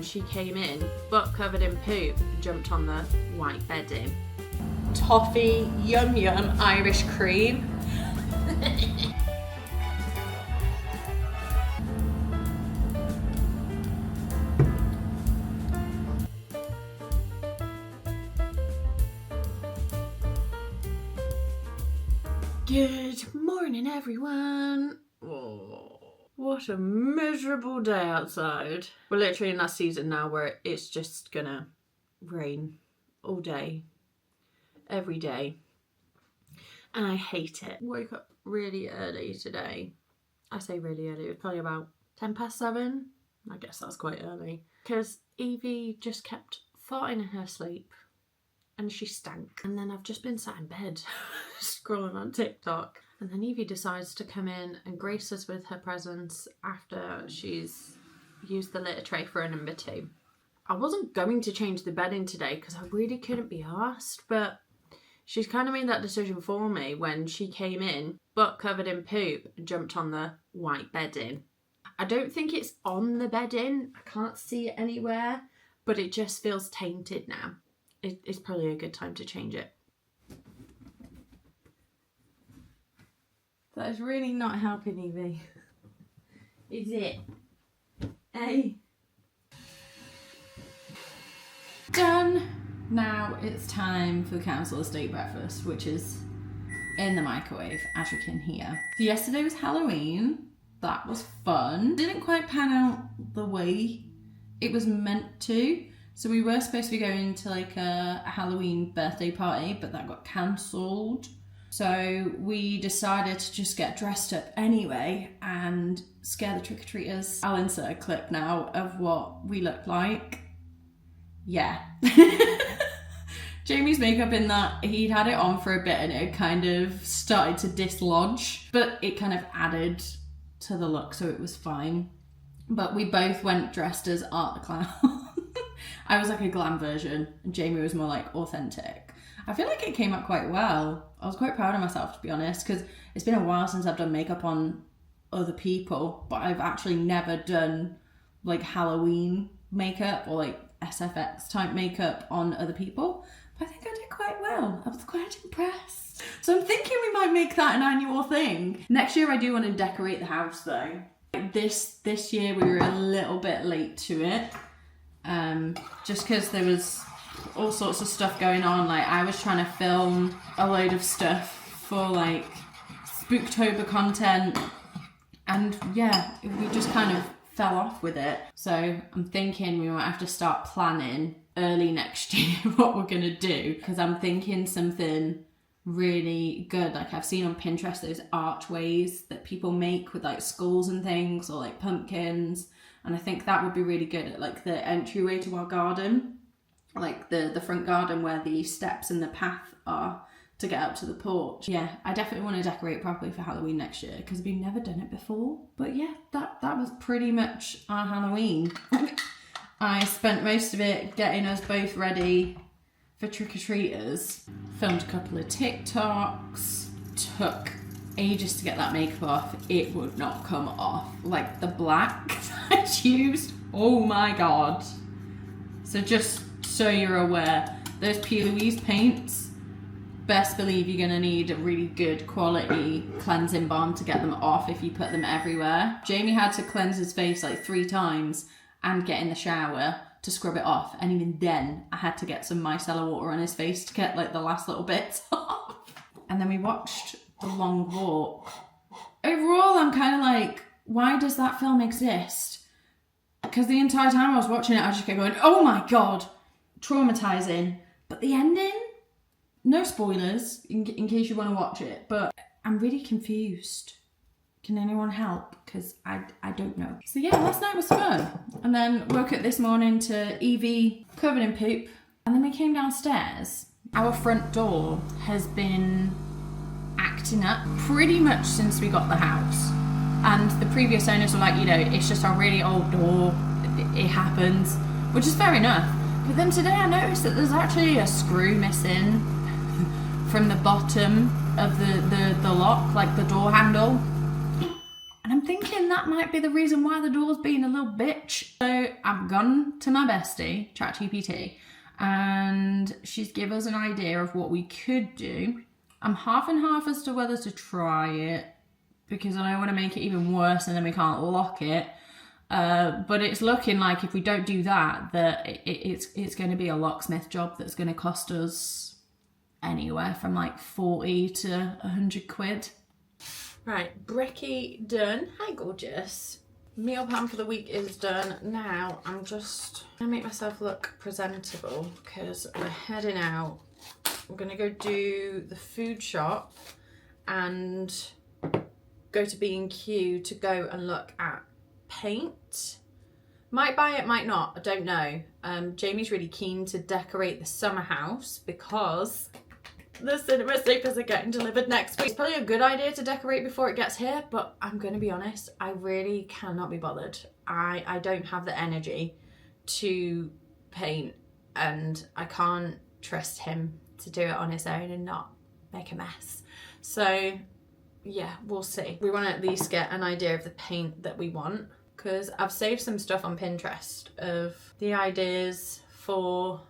she came in, butt covered in poop, jumped on the white bedding. Toffee yum yum Irish cream. Good morning, everyone. Oh, what a miserable day outside. We're literally in that season now where it's just gonna rain all day, every day, and I hate it. Woke up really early today. I say really early, it was probably about 7:10. I guess that's quite early, because Evie just kept farting in her sleep and she stank. And then I've just been sat in bed scrolling on TikTok, and then Evie decides to come in and grace us with her presence after she's used the litter tray for a number 2. I wasn't going to change the bedding today because I really couldn't be arsed, but she's kind of made that decision for me when she came in, butt covered in poop, and jumped on the white bedding. I don't think it's on the bedding, I can't see it anywhere, but it just feels tainted now. It's probably a good time to change it. That is really not helping, Evie. Is it? Hey. Done. Now it's time for the council estate breakfast, which is in the microwave, as you can hear. So yesterday was Halloween. That was fun. Didn't quite pan out the way it was meant to. So we were supposed to be going to like a Halloween birthday party, but that got cancelled. So we decided to just get dressed up anyway and scare the trick-or-treaters. I'll insert a clip now of what we looked like. Yeah. Jamie's makeup in that, he'd had it on for a bit and it kind of started to dislodge, but it kind of added to the look, so it was fine. But we both went dressed as Art the Clown. I was like a glam version and Jamie was more like authentic. I feel like it came out quite well. I was quite proud of myself, to be honest, because it's been a while since I've done makeup on other people, but I've actually never done like Halloween makeup or like SFX type makeup on other people. But I think I did quite well. I was quite impressed. So I'm thinking we might make that an annual thing. Next year I do want to decorate the house though. This year we were a little bit late to it. Just because there was all sorts of stuff going on. Like I was trying to film a load of stuff for like Spooktober content, and yeah, we just kind of fell off with it. So I'm thinking we might have to start planning early next year what we're gonna do, because I'm thinking something really good. Like I've seen on Pinterest those archways that people make with like skulls and things, or like pumpkins. And I think that would be really good at like the entryway to our garden, like the front garden where the steps and the path are to get up to the porch. Yeah, I definitely want to decorate properly for Halloween next year because we've never done it before. But yeah, that was pretty much our Halloween. I spent most of it getting us both ready for trick-or-treaters. Filmed a couple of TikToks, took ages to get that makeup off. It would not come off. Like the black I used, oh my god. So just so you're aware, those P. Louise paints, best believe you're gonna need a really good quality cleansing balm to get them off if you put them everywhere. Jamie had to cleanse his face like 3 times and get in the shower to scrub it off, and even then I had to get some micellar water on his face to get like the last little bits off. And then we watched The Long Walk. Overall, I'm kind of like, why does that film exist? Because the entire time I was watching it, I just kept going, oh my god, traumatizing. But the ending, no spoilers in case you want to watch it, but I'm really confused. Can anyone help? Because I don't know. So yeah, last night was fun. And then woke up this morning to Evie covered in poop. And then we came downstairs. Our front door has been acting up pretty much since we got the house. And the previous owners were like, you know, it's just a really old door. It happens, which is fair enough. But then today I noticed that there's actually a screw missing from the bottom of the lock, like the door handle. And I'm thinking that might be the reason why the door's being a little bitch. So I've gone to my bestie, ChatGPT, and she's given us an idea of what we could do. I'm half and half as to whether to try it, because I don't want to make it even worse and then we can't lock it. But it's looking like if we don't do that, it's going to be a locksmith job that's going to cost us anywhere from like 40 to 100 quid. Right, brekkie done. Hi, gorgeous. Meal plan for the week is done. Now I'm just gonna make myself look presentable because we're heading out. I'm gonna go do the food shop and go to B&Q to go and look at paint. Might buy it, might not, I don't know. Jamie's really keen to decorate the summer house because the cinema sofas are getting delivered next week. It's probably a good idea to decorate before it gets here, but I'm gonna be honest, I really cannot be bothered. I don't have the energy to paint, and I can't trust him to do it on his own and not make a mess. So yeah, we'll see. We want to at least get an idea of the paint that we want, because I've saved some stuff on Pinterest of the ideas for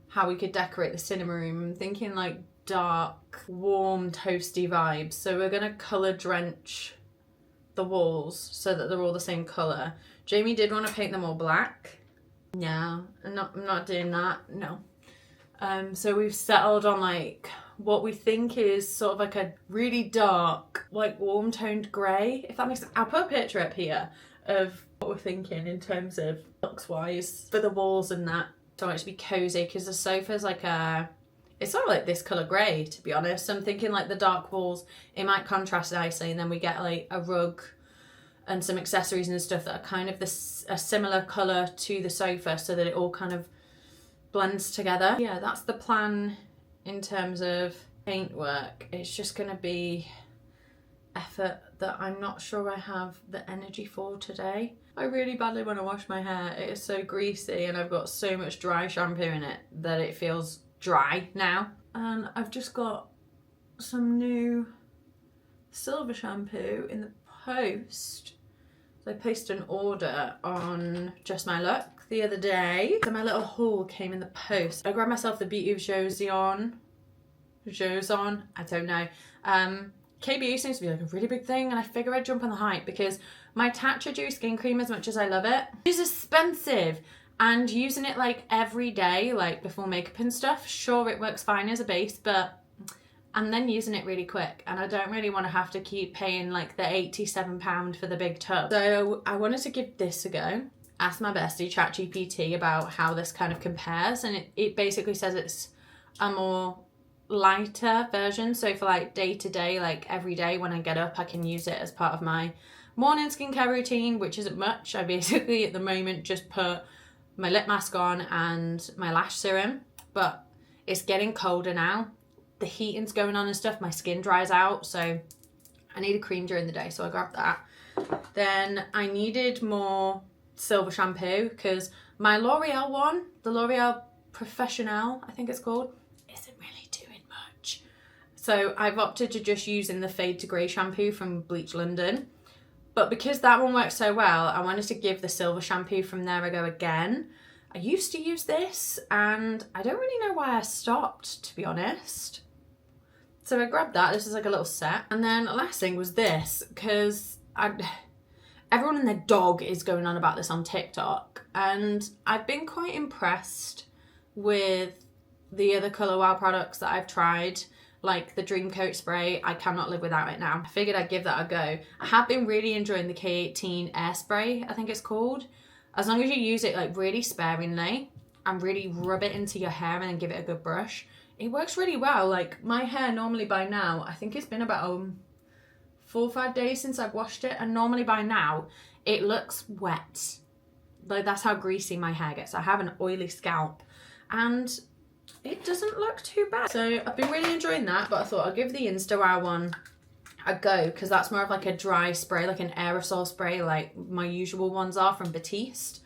how we could decorate the cinema room. I'm thinking like dark, warm, toasty vibes. So we're gonna colour drench the walls so that they're all the same colour. Jamie did want to paint them all black. No, I'm not doing that, no. So we've settled on like what we think is sort of like a really dark, like warm toned grey, if that makes sense. I'll put a picture up here of what we're thinking in terms of looks wise for the walls and that. So I want it to be cozy because the sofa's like it's sort of like this colour grey, to be honest. So I'm thinking like the dark walls, it might contrast nicely, and then we get like a rug and some accessories and stuff that are kind of a similar colour to the sofa so that it all kind of blends together. Yeah, that's the plan in terms of paintwork. It's just going to be effort that I'm not sure I have the energy for today. I really badly want to wash my hair. It is so greasy and I've got so much dry shampoo in it that it feels dry now. And I've just got some new silver shampoo in the post. So I posted an order on Just My Look the other day. So my little haul came in the post. I grabbed myself the Beauty of Joseon, I don't know. KBU seems to be like a really big thing, and I figure I'd jump on the hype because my Tatcha Dew skin cream, as much as I love it, is expensive. And using it like every day, like before makeup and stuff, sure it works fine as a base, but I'm then using it really quick and I don't really want to have to keep paying like the £87 for the big tub. So I wanted to give this a go. Asked my bestie ChatGPT about how this kind of compares, and it basically says it's a more lighter version. So for like day to day, like every day when I get up, I can use it as part of my morning skincare routine, which isn't much. I basically at the moment just put my lip mask on and my lash serum, but it's getting colder now. The heating's going on and stuff, my skin dries out, so I need a cream during the day, so I grabbed that. Then I needed more silver shampoo because my L'Oreal one, the L'Oreal Professionnel, I think it's called, isn't really doing much. So I've opted to just using the Fade to Grey shampoo from Bleach London. But because that one worked so well, I wanted to give the silver shampoo from there a go again. I used to use this and I don't really know why I stopped, to be honest. So I grabbed that. This is like a little set. And then the last thing was this, because everyone and their dog is going on about this on TikTok. And I've been quite impressed with the other Colour Wow products that I've tried, like the Dream Coat spray. I cannot live without it now. I figured I'd give that a go. I have been really enjoying the K18 air spray, I think it's called. As long as you use it like really sparingly and really rub it into your hair and then give it a good brush, it works really well. Like my hair normally by now, I think it's been about 4 or 5 days since I've washed it, and normally by now it looks wet. Like that's how greasy my hair gets. I have an oily scalp and it doesn't look too bad. So I've been really enjoying that, but I thought I'd give the InstaWow one a go because that's more of like a dry spray, like an aerosol spray like my usual ones are from Batiste,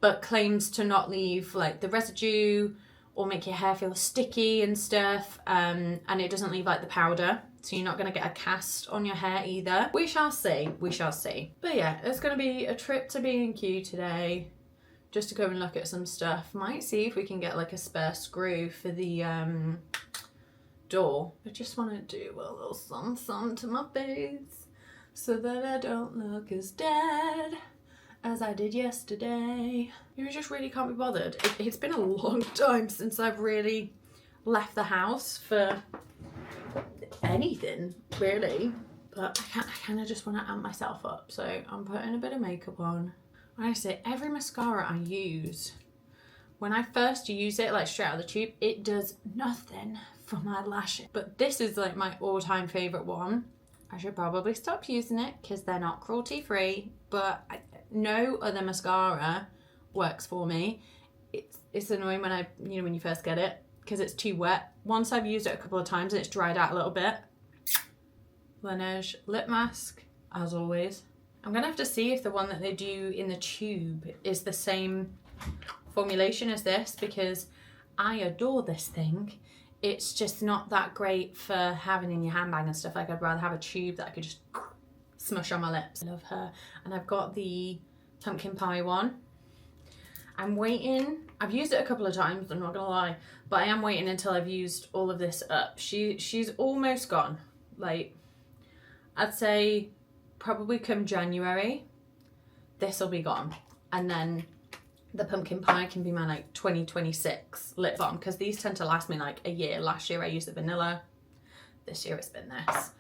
but claims to not leave like the residue or make your hair feel sticky and stuff, and it doesn't leave like the powder. so you're not going to get a cast on your hair either. We shall see, we shall see. But yeah, it's going to be a trip to B&Q today, just to go and look at some stuff. Might see if we can get like a spare screw for the door. I just want to do a little something to my face so that I don't look as dead as I did yesterday. You just really can't be bothered. It's been a long time since I've really left the house for anything, really. But I kind of just want to amp myself up, so I'm putting a bit of makeup on. Honestly, every mascara I use, when I first use it, like straight out of the tube, it does nothing for my lashes. But this is like my all-time favourite one. I should probably stop using it because they're not cruelty-free, but no other mascara works for me. It's annoying when when you first get it, because it's too wet. Once I've used it a couple of times and it's dried out a little bit. Laneige lip mask, as always. I'm gonna have to see if the one that they do in the tube is the same formulation as this, because I adore this thing. It's just not that great for having in your handbag and stuff. Like, I'd rather have a tube that I could just smush on my lips. I love her. And I've got the pumpkin pie one. I'm waiting. I've used it a couple of times, I'm not gonna lie, but I am waiting until I've used all of this up. She's almost gone. Like, I'd say probably come January, this will be gone. And then the pumpkin pie can be my like 2026 lip balm, because these tend to last me like a year. Last year I used the vanilla. This year it's been this.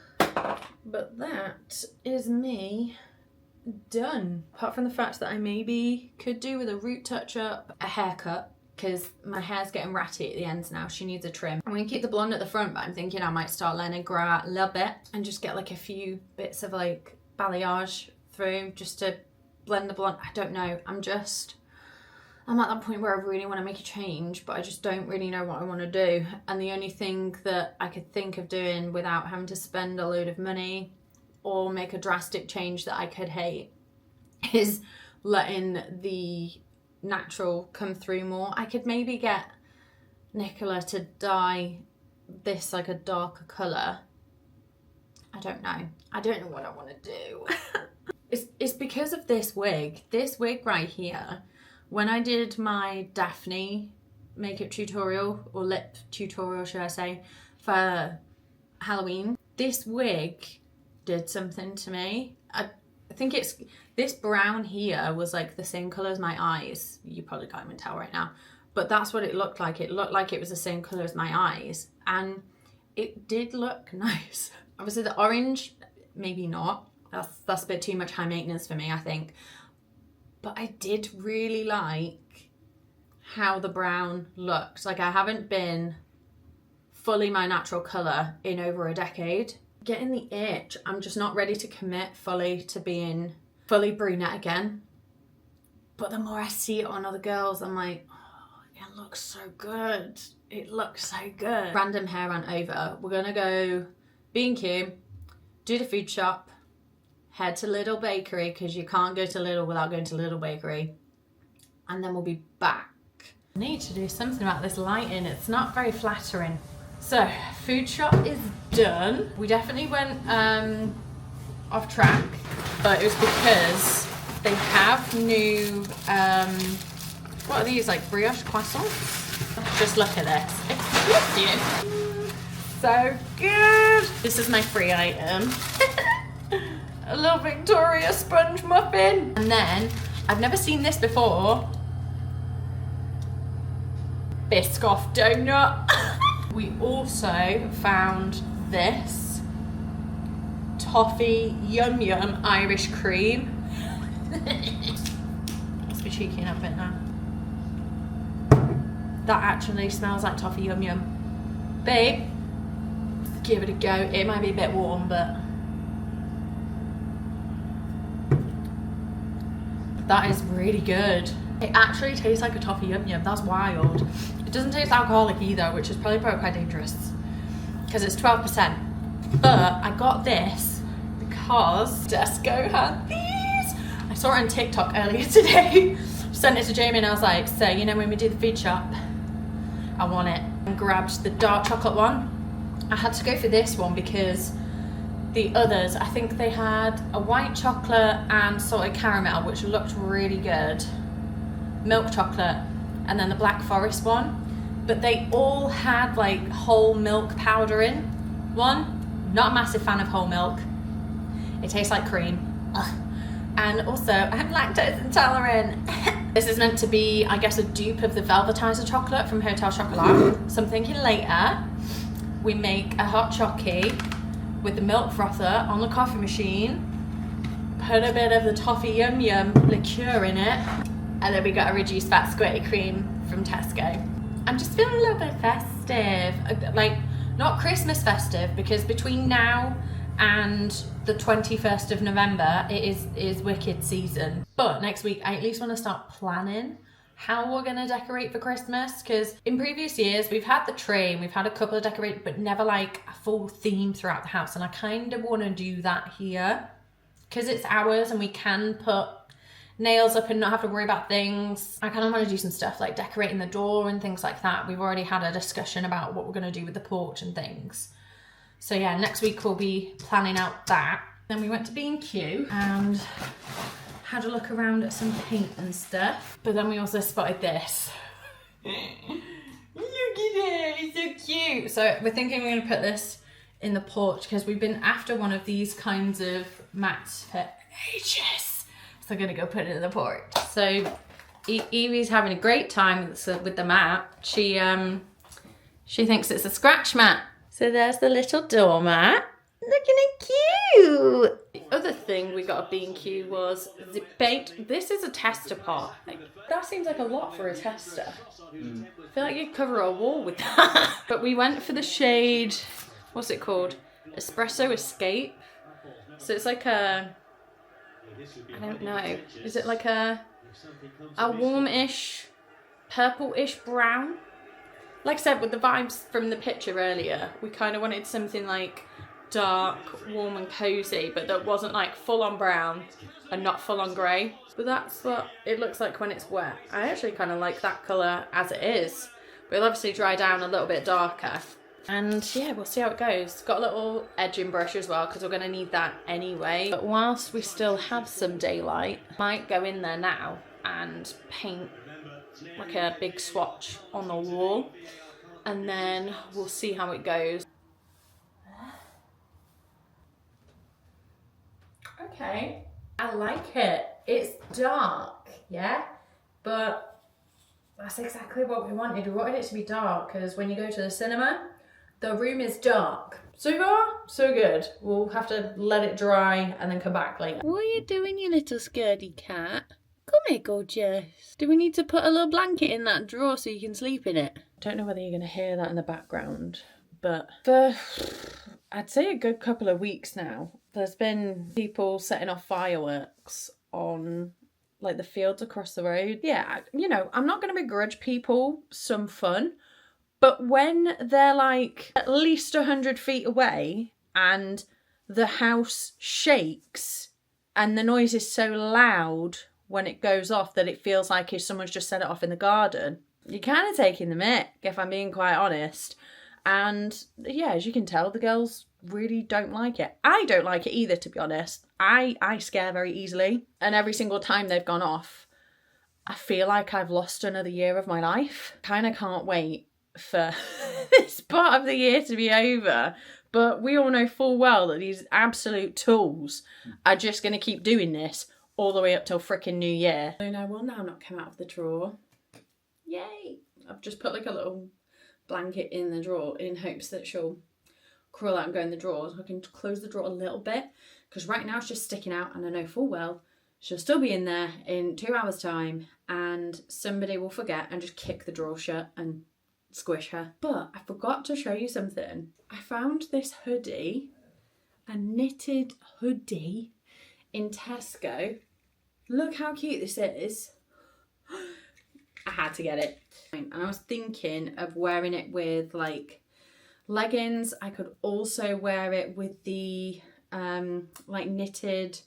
But that is me done. Apart from the fact that I maybe could do with a root touch up, a haircut, because my hair's getting ratty at the ends now. She needs a trim. I'm gonna keep the blonde at the front, but I'm thinking I might start letting it grow out a little bit and just get like a few bits of like balayage through just to blend the blonde. I don't know. I'm at that point where I really want to make a change, but I just don't really know what I want to do. And the only thing that I could think of doing without having to spend a load of money or make a drastic change that I could hate is letting the natural come through more. I could maybe get Nicola to dye this like a darker colour. I don't know. I don't know what I want to do. It's because of this wig. This wig right here. When I did my Daphne makeup tutorial, or lip tutorial should I say, for Halloween, this wig did something to me. I think it's, this brown here was like the same colour as my eyes. You probably can't even tell right now, but that's what it looked like. It looked like it was the same colour as my eyes, and it did look nice. Obviously the orange, maybe not. That's a bit too much high maintenance for me, I think. But I did really like how the brown looked. Like, I haven't been fully my natural colour in over a decade. Getting the itch, I'm just not ready to commit fully to being fully brunette again. But the more I see it on other girls, I'm like, oh, it looks so good. It looks so good. Random hair rant over. We're gonna go B&Q, do the food shop, head to Little Bakery, because you can't go to Little without going to Little Bakery, and then we'll be back. I need to do something about this lighting. It's not very flattering. So, food shop is done. We definitely went off track, but it was because they have new, what are these, like brioche croissants? Just look at this. It's cute. So good. This is my free item. A little Victoria sponge muffin. And then, I've never seen this before, Biscoff donut. We also found this toffee yum yum Irish cream. Let's be cheeky and have a bit now. That actually smells like toffee yum yum. Babe, give it a go. It might be a bit warm, but that is really good. It actually tastes like a toffee yum yum. That's wild. It doesn't taste alcoholic either, which is probably quite dangerous because it's 12%. But I got this because Tesco had these. I saw it on TikTok earlier today. Sent it to Jamie and I was like, so you know when we do the food shop, I want it. And grabbed the dark chocolate one. I had to go for this one because the others, I think they had a white chocolate and salted caramel, which looked really good, milk chocolate, and then the black forest one, but they all had like whole milk powder in one. Not a massive fan of whole milk. It tastes like cream. Ugh. And also, I'm lactose intolerant. This is meant to be, I guess, a dupe of the Velvetizer chocolate from Hotel Chocolat. So I'm thinking later, we make a hot chockey with the milk frother on the coffee machine, put a bit of the toffee yum yum liqueur in it, and then we got a reduced fat squirty cream from Tesco. I'm just feeling a little bit festive. Like, not Christmas festive, because between now and the 21st of November, it is wicked season. But next week, I at least want to start planning how we're going to decorate for Christmas, because in previous years, we've had the tree and we've had a couple of decorations, but never like a full theme throughout the house. And I kind of want to do that here, because it's ours and we can put nails up and not have to worry about things. I kind of want to do some stuff like decorating the door and things like that. We've already had a discussion about what we're going to do with the porch and things. So yeah, next week we'll be planning out that. Then we went to B&Q and had a look around at some paint and stuff. But then we also spotted this. Look at it, it's so cute. So we're thinking we're going to put this in the porch, because we've been after one of these kinds of mats for ages. So I'm going to go put it in the porch. So Evie's having a great time with the mat. She thinks it's a scratch mat. So there's the little doormat. Looking at cute. The other thing we got at B&Q was the paint. This is a tester pot. Like, that seems like a lot for a tester. I feel like you'd cover a wall with that. But we went for the shade, what's it called? Espresso Escape. So it's like a, I don't know. Is it like a warmish, purple-ish brown? Like I said, with the vibes from the picture earlier, we kind of wanted something like dark, warm and cozy, but that wasn't like full on brown and not full on grey. But that's what it looks like when it's wet. I actually kind of like that colour as it is. But it'll obviously dry down a little bit darker. And yeah, we'll see how it goes. Got a little edging brush as well, because we're going to need that anyway. But whilst we still have some daylight, might go in there now and paint like a big swatch on the wall, and then we'll see how it goes. Okay, I like it. It's dark, yeah, but that's exactly what we wanted. We wanted it to be dark, because when you go to the cinema, the room is dark. So far, so good. We'll have to let it dry and then come back later. What are you doing, you little scaredy cat? Come here, gorgeous. Do we need to put a little blanket in that drawer so you can sleep in it? Don't know whether you're going to hear that in the background, but for, I'd say, a good couple of weeks now, there's been people setting off fireworks on like the fields across the road. Yeah, you know, I'm not going to begrudge people some fun, but when they're like at least 100 feet away and the house shakes and the noise is so loud when it goes off that it feels like if someone's just set it off in the garden, you're kind of taking the mick, if I'm being quite honest. And yeah, as you can tell, the girls really don't like it. I don't like it either, to be honest. I scare very easily, and every single time they've gone off, I feel like I've lost another year of my life. Kind of can't wait for this part of the year to be over. But we all know full well that these absolute tools are just going to keep doing this all the way up till frickin' New Year. So now will now not come out of the drawer. Yay! I've just put like a little blanket in the drawer in hopes that she'll crawl out and go in the drawer. So I can close the drawer a little bit, because right now it's just sticking out, and I know full well she'll still be in there in 2 hours time and somebody will forget and just kick the drawer shut and squish her. But I forgot to show you something. I found this hoodie, a knitted hoodie in Tesco. Look how cute this is. I had to get it. And I was thinking of wearing it with like leggings. I could also wear it with the like knitted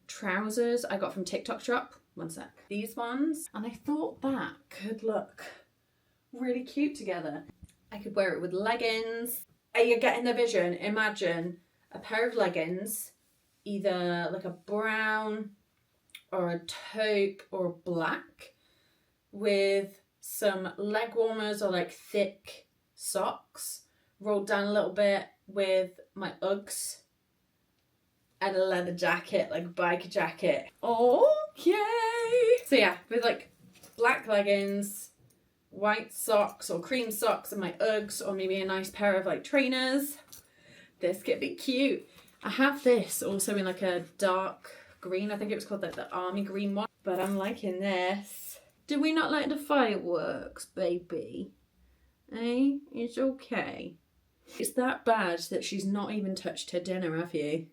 trousers I got from TikTok shop. One sec. These ones. And I thought that could look really cute together. I could wear it with leggings. Are you getting the vision? Imagine a pair of leggings, either like a brown or a taupe or black, with some leg warmers or like thick socks, rolled down a little bit, with my Uggs and a leather jacket, like a biker jacket. Okay. So yeah, with like black leggings, white socks or cream socks and my Uggs, or maybe a nice pair of like trainers. This could be cute. I have this also in like a dark green. I think it was called like the army green one. But I'm liking this. Do we not like the fireworks, baby? Eh? It's okay. It's that bad that she's not even touched her dinner, have you?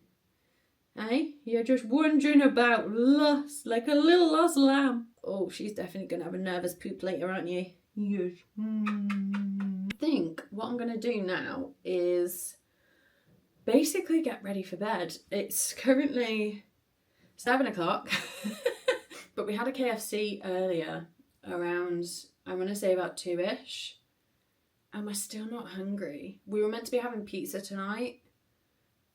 Eh? You're just wondering about loss, like a little lost lamb. Oh, she's definitely going to have a nervous poop later, aren't you? Yes. I think what I'm going to do now is basically get ready for bed. It's currently 7 o'clock, but we had a KFC earlier around, I want to say about 2ish, and we're still not hungry. We were meant to be having pizza tonight,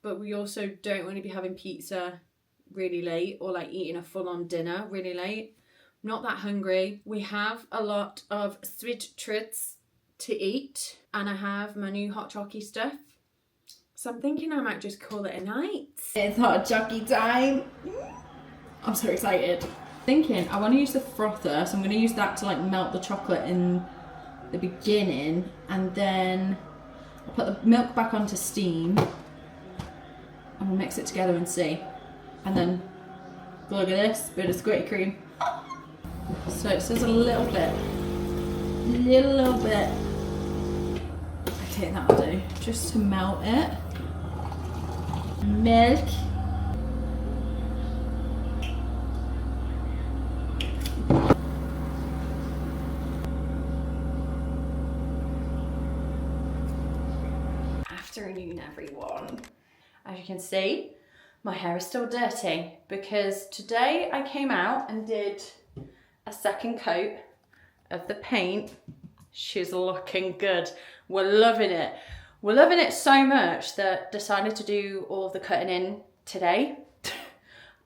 but we also don't want to be having pizza really late or like eating a full-on dinner really late. I'm not that hungry. We have a lot of sweet treats to eat, and I have my new hot chocolate stuff. So I'm thinking I might just call it a night. It's hot chocolate time. I'm so excited. Thinking I want to use the frother, so I'm going to use that to like melt the chocolate in the beginning, and then I'll put the milk back onto steam and we'll mix it together and see. And then look at this bit of squirty cream. So it says a little bit. Okay, that'll do. Just to melt it. Milk. Afternoon, everyone. As you can see, my hair is still dirty because today I came out and did a second coat of the paint. She's looking good. We're loving it. We're loving it so much that decided to do all of the cutting in today.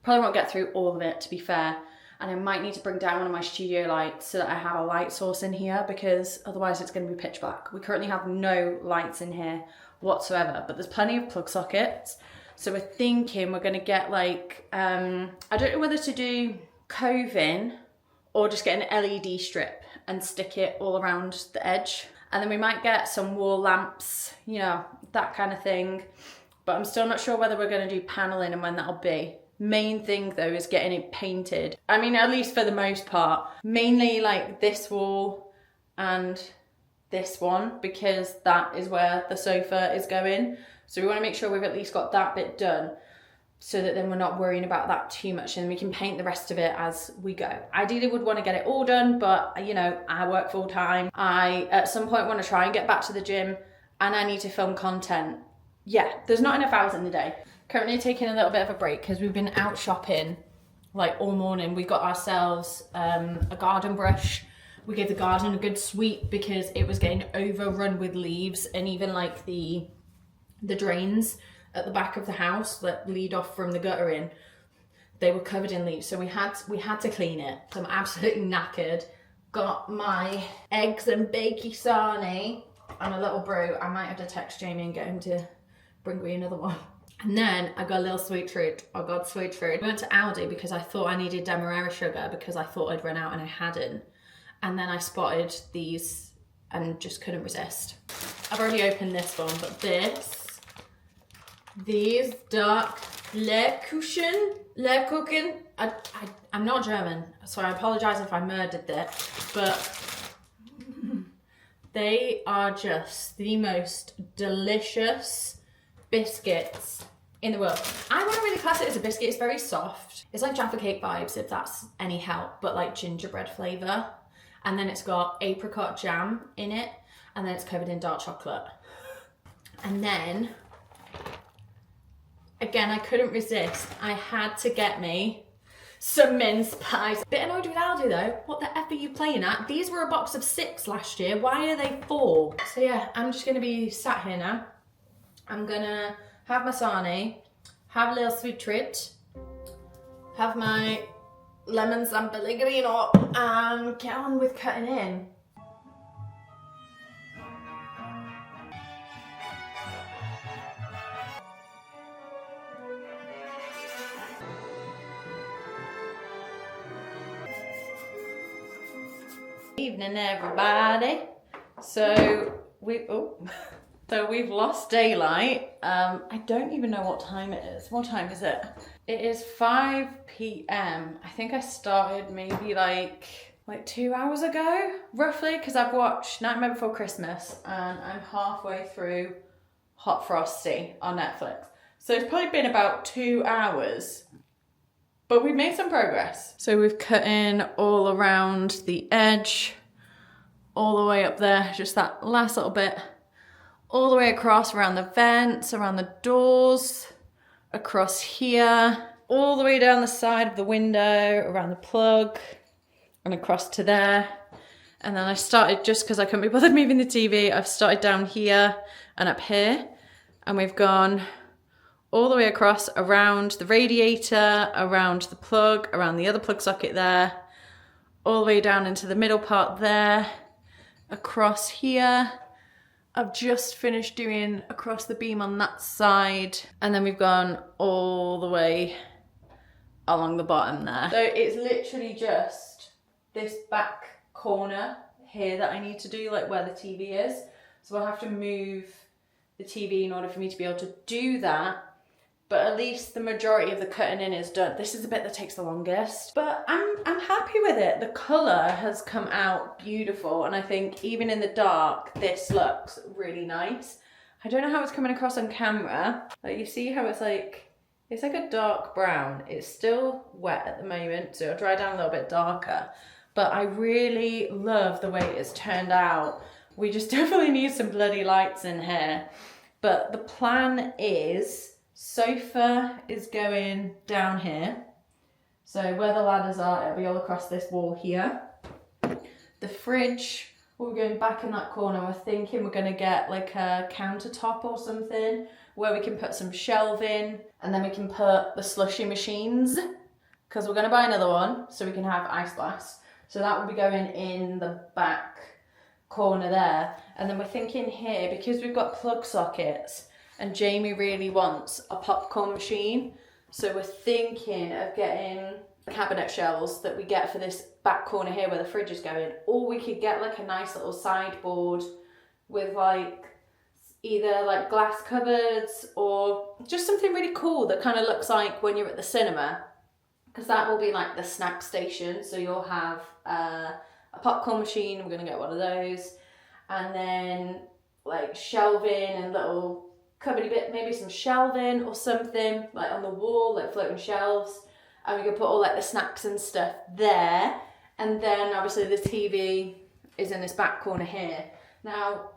Probably won't get through all of it, to be fair. And I might need to bring down one of my studio lights so that I have a light source in here, because otherwise it's going to be pitch black. We currently have no lights in here whatsoever, but there's plenty of plug sockets. So we're thinking we're going to get like, I don't know whether to do coving or just get an LED strip and stick it all around the edge. And then we might get some wall lamps, you know, that kind of thing. But I'm still not sure whether we're going to do paneling and when that'll be. Main thing though is getting it painted. I mean, at least for the most part. Mainly like this wall and this one, because that is where the sofa is going. So we want to make sure we've at least got that bit done, so that then we're not worrying about that too much, and we can paint the rest of it as we go. Ideally would want to get it all done, but you know, I work full time. I at some point want to try and get back to the gym, and I need to film content. Yeah, there's not enough hours in the day. Currently taking a little bit of a break because we've been out shopping like all morning. We got ourselves a garden brush. We gave the garden a good sweep because it was getting overrun with leaves, and even like the drains at the back of the house that lead off from the gutter in, they were covered in leaves. So we had to clean it. So I'm absolutely knackered. Got my eggs and bakey sarnie and a little brew. I might have to text Jamie and get him to bring me another one. And then I got a little sweet treat. I got sweet treat. We went to Aldi because I thought I needed demerara sugar because I thought I'd run out and I hadn't. And then I spotted these and just couldn't resist. I've already opened this one, but these dark Lebkuchen. I'm not German, so I apologise if I murdered that, but they are just the most delicious biscuits in the world. I wouldn't really class it as a biscuit. It's very soft. It's like Jaffa cake vibes, if that's any help, but like gingerbread flavour. And then it's got apricot jam in it, and then it's covered in dark chocolate. And then, again, I couldn't resist. I had to get me some mince pies. Bit annoyed with Aldi though. What the F are you playing at? These were a box of 6 last year. Why are they 4? So yeah, I'm just gonna be sat here now, I'm gonna have my sarnie, have a little sweet treat, have my lemon San Pellegrino, and get on with cutting in. Evening, everybody. So we've lost daylight. I don't even know what time it is. What time is it? It is 5 p.m. I think I started maybe like 2 hours ago, roughly, because I've watched Nightmare Before Christmas and I'm halfway through Hot Frosty on Netflix. So it's probably been about 2 hours. But we've made some progress. So we've cut in all around the edge, all the way up there, just that last little bit, all the way across around the vents, around the doors, across here, all the way down the side of the window, around the plug, and across to there. And then I started, just because I couldn't be bothered moving the TV, I've started down here and up here, and we've gone all the way across around the radiator, around the plug, around the other plug socket there, all the way down into the middle part there, across here. I've just finished doing across the beam on that side, and then we've gone all the way along the bottom there. So it's literally just this back corner here that I need to do, like where the TV is. So I'll have to move the TV in order for me to be able to do that. But at least the majority of the cutting in is done. This is the bit that takes the longest, but I'm happy with it. The colour has come out beautiful, and I think even in the dark, this looks really nice. I don't know how it's coming across on camera. Like, you see how it's like a dark brown. It's still wet at the moment, so it'll dry down a little bit darker. But I really love the way it's turned out. We just definitely need some bloody lights in here. But the plan is, sofa is going down here. So where the ladders are, it'll be all across this wall here. The fridge, we're going back in that corner. We're thinking we're gonna get like a countertop or something where we can put some shelving, and then we can put the slushy machines, because we're gonna buy another one so we can have ice glass. So that will be going in the back corner there. And then we're thinking here, because we've got plug sockets, and Jamie really wants a popcorn machine, so we're thinking of getting cabinet shelves that we get for this back corner here where the fridge is going, or we could get like a nice little sideboard with like either like glass cupboards or just something really cool that kind of looks like when you're at the cinema, because that will be like the snack station. So you'll have a popcorn machine, we're going to get one of those, and then like shelving and little cupboardy bit, maybe some shelving or something like on the wall, like floating shelves, and we could put all like the snacks and stuff there. And then obviously the TV is in this back corner here. Now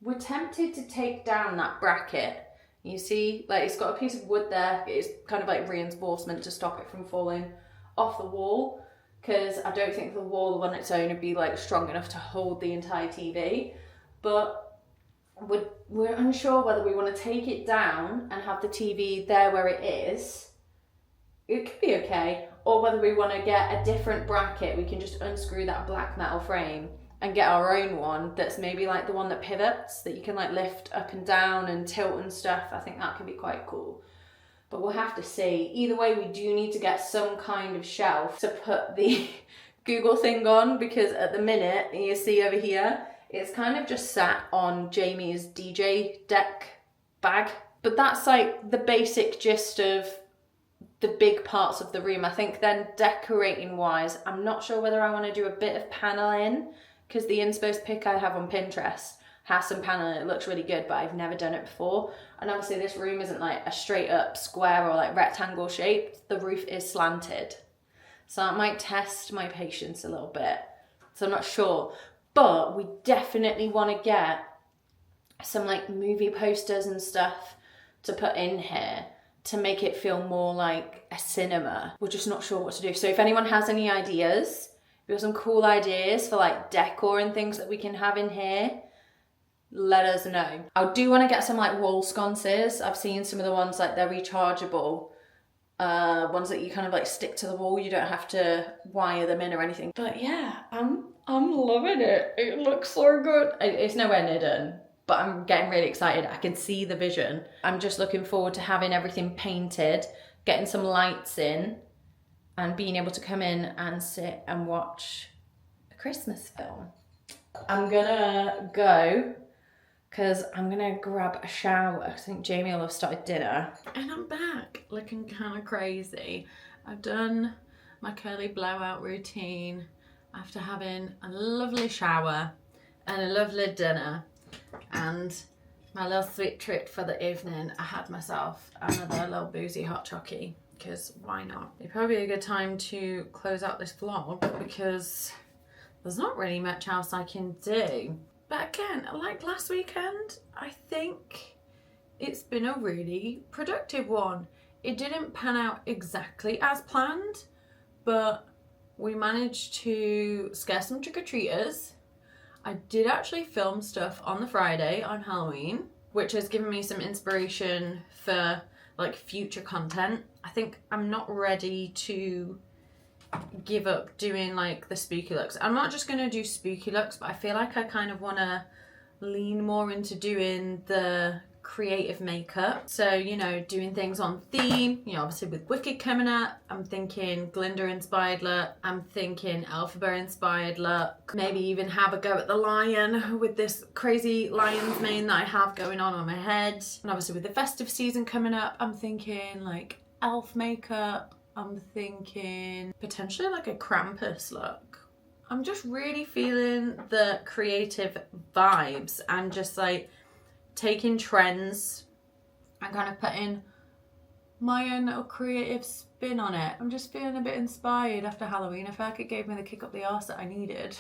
we're tempted to take down that bracket. You see, like it's got a piece of wood there. It's kind of like reinforcement to stop it from falling off the wall, because I don't think the wall on its own would be like strong enough to hold the entire TV. But we're unsure whether we want to take it down and have the TV there where it is. It could be okay. Or whether we want to get a different bracket. We can just unscrew that black metal frame and get our own one that's maybe like the one that pivots, that you can like lift up and down and tilt and stuff. I think that could be quite cool. But we'll have to see. Either way, we do need to get some kind of shelf to put the Google thing on, because at the minute, you see over here, it's kind of just sat on Jamie's DJ deck bag. But that's like the basic gist of the big parts of the room. I think then decorating wise, I'm not sure whether I want to do a bit of paneling, because the inspo pic I have on Pinterest has some paneling. It looks really good, but I've never done it before. And obviously this room isn't like a straight up square or like rectangle shape. The roof is slanted. So that might test my patience a little bit. So I'm not sure. But we definitely want to get some like movie posters and stuff to put in here to make it feel more like a cinema. We're just not sure what to do. So if anyone has any ideas, if you have some cool ideas for like decor and things that we can have in here, let us know. I do want to get some like wall sconces. I've seen some of the ones like they're rechargeable. Ones that you kind of like stick to the wall. You don't have to wire them in or anything. But yeah, I'm loving it. It looks so good. It's nowhere near done, but I'm getting really excited. I can see the vision. I'm just looking forward to having everything painted, getting some lights in, and being able to come in and sit and watch a Christmas film. I'm gonna go because I'm gonna grab a shower. I think Jamie will have started dinner. And I'm back looking kind of crazy. I've done my curly blowout routine after having a lovely shower and a lovely dinner. And my little sweet treat for the evening, I had myself another little boozy hot chocolate, because why not? It'd probably be a good time to close out this vlog because there's not really much else I can do. But again, like last weekend, I think it's been a really productive one. It didn't pan out exactly as planned, but we managed to scare some trick-or-treaters. I did actually film stuff on the Friday on Halloween, which has given me some inspiration for like future content. I think I'm not ready to give up doing like the spooky looks. I'm not just gonna do spooky looks, but I feel like I kind of want to lean more into doing the creative makeup. So, you know, doing things on theme, you know, obviously with Wicked coming up, I'm thinking Glinda inspired look, I'm thinking Elphaba inspired look, maybe even have a go at the lion with this crazy lion's mane that I have going on my head. And obviously with the festive season coming up, I'm thinking like elf makeup. I'm thinking potentially like a Krampus look. I'm just really feeling the creative vibes and just like taking trends and kind of putting my own little creative spin on it. I'm just feeling a bit inspired after Halloween. I feel like it gave me the kick up the arse that I needed.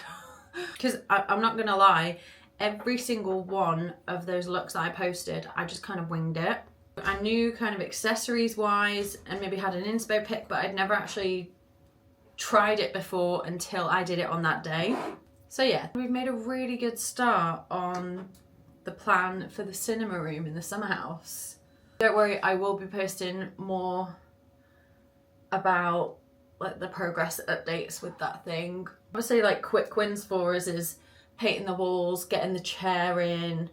Because I'm not gonna lie, every single one of those looks that I posted, I just kind of winged it. I knew kind of accessories wise and maybe had an inspo pick, but I'd never actually tried it before until I did it on that day. So yeah, we've made a really good start on the plan for the cinema room in the summer house. Don't worry, I will be posting more about like the progress updates with that thing. Obviously like quick wins for us is painting the walls, getting the chair in,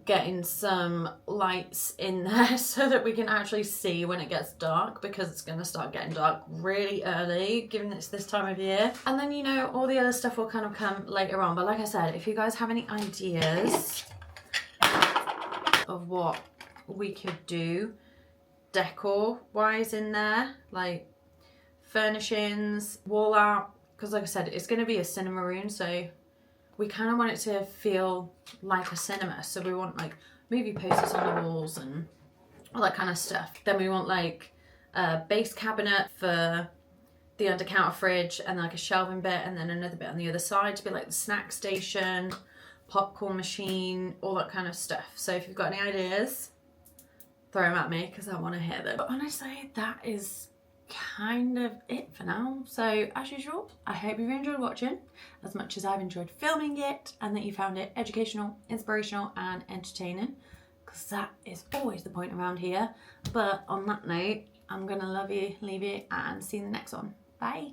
getting some lights in there so that we can actually see when it gets dark, because it's going to start getting dark really early given it's this time of year. And then, you know, all the other stuff will kind of come later on. But like I said, if you guys have any ideas of what we could do decor wise in there, like furnishings, wall art, because like I said, it's going to be a cinema room, so we kind of want it to feel like a cinema. So we want like movie posters on the walls and all that kind of stuff. Then we want like a base cabinet for the under counter fridge, and like a shelving bit, and then another bit on the other side to be like the snack station, popcorn machine, all that kind of stuff. So if you've got any ideas, throw them at me because I want to hear them. But honestly, that is kind of it for now. So as usual, I hope you've enjoyed watching as much as I've enjoyed filming it, and that you found it educational, inspirational and entertaining, because that is always the point around here. But on that note, I'm gonna love you, leave you, and see you in the next one. Bye.